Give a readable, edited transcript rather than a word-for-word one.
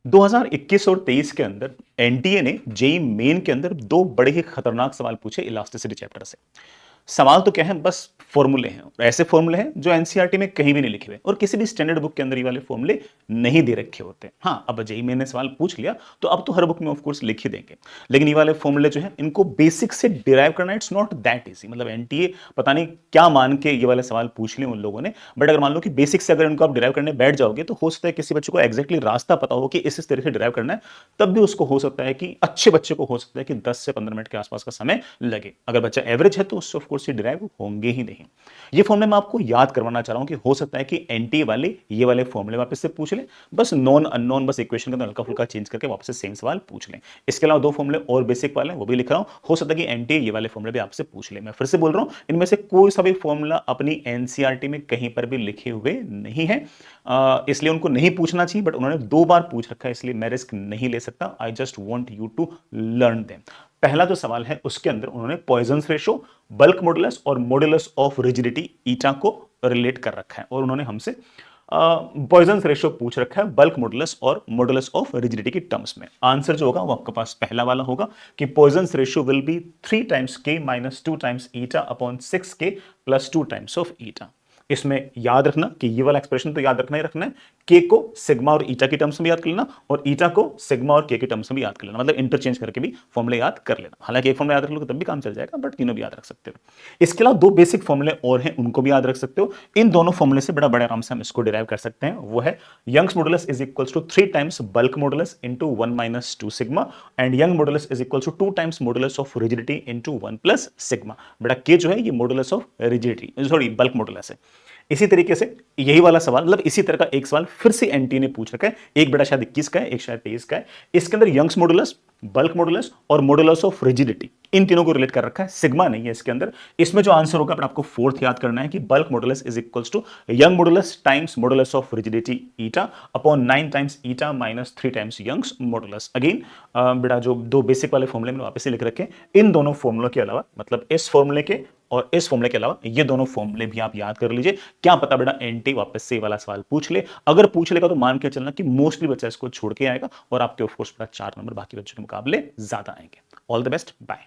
2021 और 23 के अंदर एनटीए ने जेई मेन के अंदर दो बड़े ही खतरनाक सवाल पूछे इलास्टिसिटी चैप्टर से। सवाल तो क्या है, बस फॉर्मूले हैं और ऐसे फॉर्मूले हैं जो एनसीईआरटी में कहीं भी नहीं लिखे हुए और किसी भी स्टैंडर्ड बुक के अंदर ये वाले फॉर्मूले नहीं दे रखे होते। हाँ, अब जेई मैंने सवाल पूछ लिया तो अब तो हर बुक में ऑफ कोर्स लिख ही देंगे, लेकिन ये वाले फॉर्मूले जो है इनको बेसिक से डिराइव करना इट्स नॉट दैट इजी। मतलब एनटीए पता नहीं क्या मान के ये वाले सवाल पूछ लिए उन लोगों ने, बट अगर मान लो कि बेसिक से अगर इनको आप डिराइव करने बैठ जाओगे तो हो सकता है किसी बच्चे को एक्जैक्टली रास्ता पता हो कि इस तरह से डिराइव करना है, तब भी उसको हो सकता है कि अच्छे बच्चे को हो सकता है कि 10 से 15 मिनट के आसपास का समय लगे। अगर बच्चा एवरेज है तो उससे ऑफ कोर्स ये डिराइव होंगे ही नहीं। ये फॉर्मूले मैं आपको याद करवाना चाह रहा हूं कि हो सकता है कि एनटीए वाले ये वाले फॉर्मूले वापस से पूछ लें, बस नॉन अननोन बस इक्वेशन का हल्का फुल्का चेंज करके वापस से सेम सवाल पूछ लें। इसके अलावा दो फॉर्मूले और बेसिक वाले वो भी लिख रहा हूं, हो सकता है कि एनटीए ये वाले फॉर्मूले भी आपसे पूछ ले। मैं फिर से बोल रहा हूं, इनमें से कोई सा भी फॉर्मूला अपनी एनसीईआरटी में कहीं पर भी लिखे हुए नहीं है, इसलिए उनको नहीं पूछना चाहिए, बट उन्होंने दो बार पूछ रखा है इसलिए मैं रिस्क नहीं ले सकता। I just want you to learn them. पहला जो सवाल है उसके अंदर उन्होंने पॉइजन्स रेशो, बल्क मॉडुलस और मॉडुलस ऑफ रिजिडिटी ईटा को रिलेट कर रखा है और उन्होंने हमसे पॉइजन्स रेशो पूछ रखा है बल्क मॉडुलस और मॉडुलस ऑफ रिजिडिटी की टर्म्स में। आंसर जो होगा वो आपके पास पहला वाला होगा कि Poisson's ratio will be 3 times के माइनस 2 टाइम्स ईटा अपॉन 6 के प्लस 2 टाइम्स ऑफ ईटा। इसमें याद रखना कि ये वाला एक्सप्रेशन तो याद रखना ही रखना है, के को सिग्मा और ईटा की टर्म्स में याद कर लेना और ईटा को सिग्मा और के की टर्म्स में भी याद कर लेना, मतलब इंटरचेंज करके भी फॉर्मूले याद कर लेना। हालांकि एक फॉर्मूला याद रख लो तब भी काम चल जाएगा, बट तीनों भी याद रख सकते हो। इसके अलावा दो बेसिक फॉर्मूले और हैं, उनको भी याद रख सकते हो। इन दोनों फॉर्मूले से बड़ा बड़े आराम से हम इसको डिराइव कर सकते हैं। वो है Young's modulus is equals to 3 times bulk modulus into 1 minus 2 sigma and Young modulus is equals to 2 times modulus of rigidity into 1 plus sigma. बेटा के जो है ये modulus of rigidity sorry bulk modulus है। इसी तरीके से यही वाला सवाल, मतलब इसी तरह का एक सवाल फिर से एनटी ने पूछ रखा है। एक बेटा शायद 21 का है, एक शायद 23 का है। इसके अंदर यंग्स मॉडुलस, बल्क मॉडुलस और मॉडुलस ऑफ रिजिडिटी इन तीनों को रिलेट कर रखा है, सिग्मा नहीं है इसके अंदर। इसमें जो आंसर होगा आपको फोर्थ याद करना है कि bulk modulus is equals to Young modulus times modulus of rigidity eta upon 9 times eta minus 3 times Young's modulus. Again बेटा जो दो बेसिक वाले फॉर्मूले मैंने वापस से लिख रखे हैं, इन दोनों फॉर्मूलों के अलावा, मतलब इस फॉर्मूले के और इस फॉर्मूले के अलावा ये दोनों फॉर्मूले भी आप याद कर लीजिए। क्या पता बेटा एनटी वापस से वाला सवाल पूछ ले। अगर पूछ लेगा तो मान के चलना कि मोस्टली बच्चा इसको छोड़ के आएगा और आपके ऑफ कोर्स 4 नंबर बाकी बच्चों के मुकाबले ज्यादा आएंगे। All the best, bye.